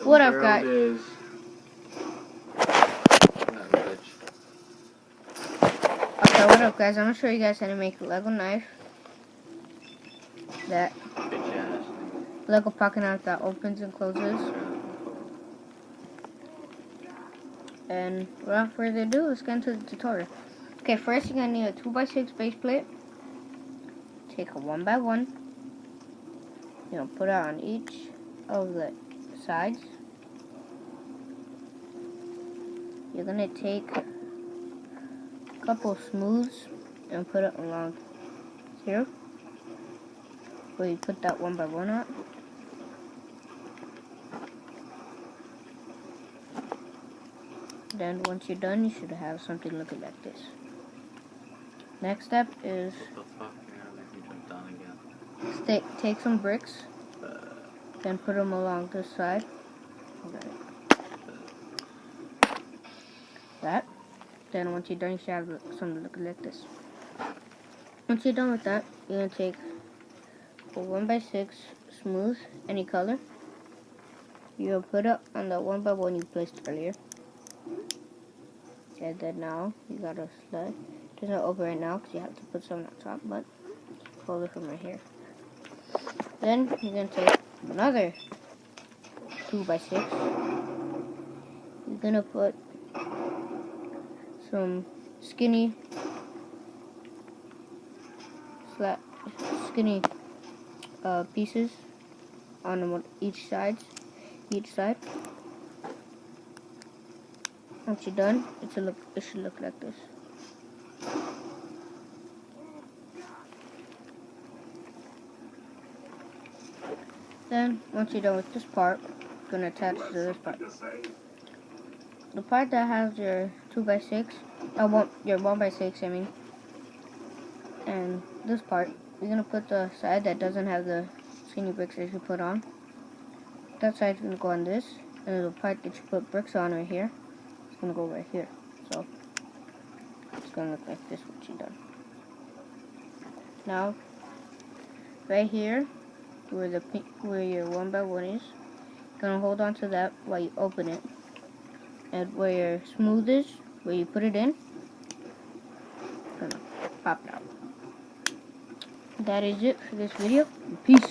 What up, guys? Is... Okay, what up, guys? I'm gonna show you guys how to make a Lego knife. That Lego pocket knife that opens and closes. And without further ado, let's get into the tutorial. Okay, first you're gonna need a 2x6 base plate. Take a 1x1. You know, put it on each of the sides. You're gonna take a couple of smooths and put it along here, where you put that 1x1 on. Then once you're done, you should have something looking like this. Next step is take some bricks, then put them along this side. That. Then once you're done, you should have something looking like this. Once you're done with that, you're gonna take a 1x6 smooth, any color. You'll put it on the 1x1 you placed earlier. And then now you gotta slide. It doesn't open right now because you have to put some on top, but hold it from right here. Then you're gonna take another 2x6. You're gonna put some skinny pieces on each side. Once you're done, it should look like this. Then, once you're done with this part, you're gonna attach to this part. The part that has your 2x6, your 1x6, I mean, and this part, you're gonna put the side that doesn't have the skinny bricks that you put on. That side's gonna go on this, and the part that you put bricks on right here, it's gonna go right here. So it's gonna look like this once you're done. Now, right here, where your 1x1 is, you're gonna hold on to that while you open it. And where your smooth is, where you put it in, it's gonna pop it out. That is it for this video. Peace.